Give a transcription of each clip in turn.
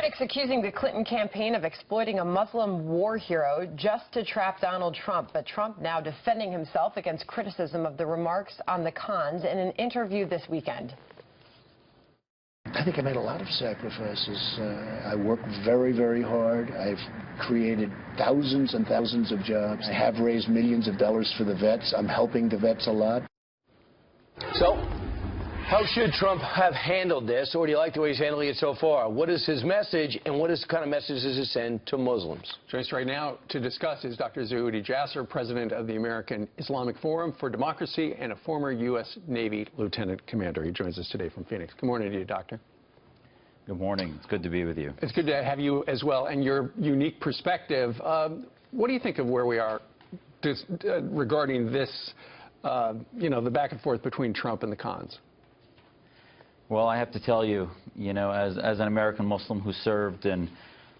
Critics accusing the Clinton campaign of exploiting a Muslim war hero just to trap Donald Trump. But Trump now defending himself against criticism of the remarks on the cons in an interview this weekend. I think I made a lot of sacrifices. I work very, very hard. I've created thousands and thousands of jobs. I have raised millions of dollars for the vets. I'm helping the vets a lot. So, how should Trump have handled this, or do you like the way he's handling it so far? What is his message, and what kind of message does it send to Muslims? Joining us right now to discuss is Dr. Zudhi Jasser, president of the American Islamic Forum for Democracy and a former U.S. Navy lieutenant commander. He joins us today from Phoenix. Good morning to you, Doctor. Good morning. It's good to be with you. It's good to have you as well, and your unique perspective. What do you think of where we are regarding this, the back and forth between Trump and the cons? Well, I have to tell you, as an American Muslim who served, and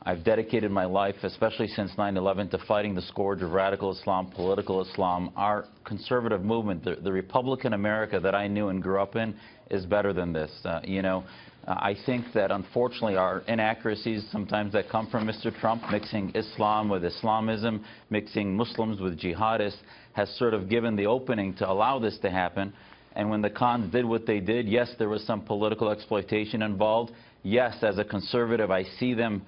I've dedicated my life, especially since 9/11, to fighting the scourge of radical Islam, political Islam. Our conservative movement, the Republican America that I knew and grew up in, is better than this. I think that, unfortunately, our inaccuracies sometimes that come from Mr. Trump, mixing Islam with Islamism, mixing Muslims with jihadists, has sort of given the opening to allow this to happen. And when the cons did what they did, yes, there was some political exploitation involved. Yes, as a conservative, I see them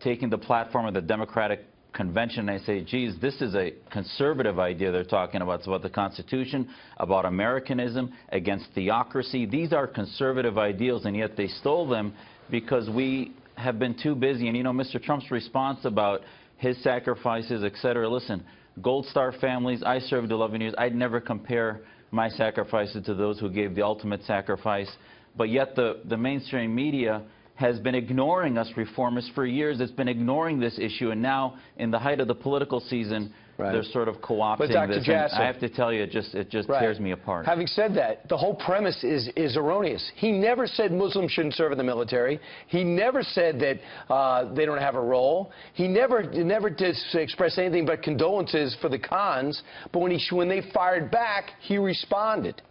taking the platform of the Democratic Convention and I say, geez, this is a conservative idea they're talking about. It's about the Constitution, about Americanism, against theocracy. These are conservative ideals, and yet they stole them because we have been too busy. And, Mr. Trump's response about his sacrifices, et cetera, listen, Gold Star families, I served 11 years. I'd never compare my sacrifices to those who gave the ultimate sacrifice. But yet the mainstream media has been ignoring us reformists for years. It's been ignoring this issue, and now, in the height of the political season, they're sort of co-opting this. Dr. Jasser, I have to tell you, it just tears me apart. Having said that, the whole premise is erroneous. He never said Muslims shouldn't serve in the military. He never said that they don't have a role. He never did express anything but condolences for the cons. But when they fired back, he responded.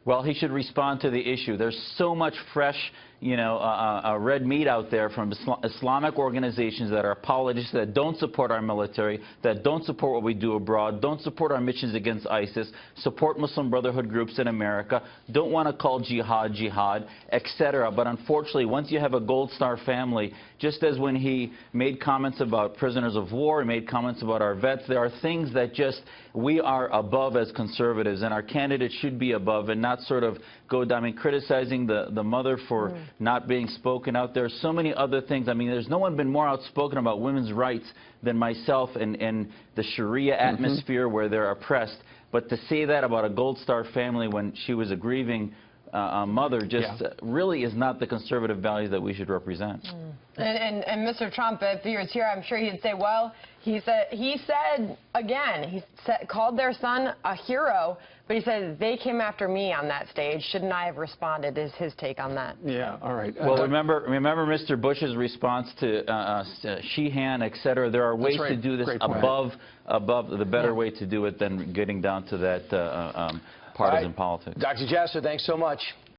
Well, he should respond to the issue. There's so much fresh, red meat out there from Islamic organizations that are apologists, that don't support our military, that don't support what we do abroad, don't support our missions against ISIS, support Muslim Brotherhood groups in America, don't want to call jihad, jihad, etc. But unfortunately, once you have a Gold Star family, just as when he made comments about prisoners of war, he made comments about our vets, there are things that just we are above as conservatives, and our candidates should be above and not sort of go down. I mean, criticizing the mother for not being spoken out. There are so many other things. I mean, there's no one been more outspoken about women's rights than myself in the Sharia atmosphere where they're oppressed. But to say that about a Gold Star family when she was a grieving mother just really is not the conservative values that we should represent. And Mr. Trump, if he was here, I'm sure he'd say, well, he said again, called their son a hero, but he said, they came after me on that stage. Shouldn't I have responded, is his take on that. Yeah, all right. Well, remember Mr. Bush's response to Sheehan, et cetera. There are ways to do this above the better way to do it than getting down to that partisan politics. Dr. Jasser, thanks so much.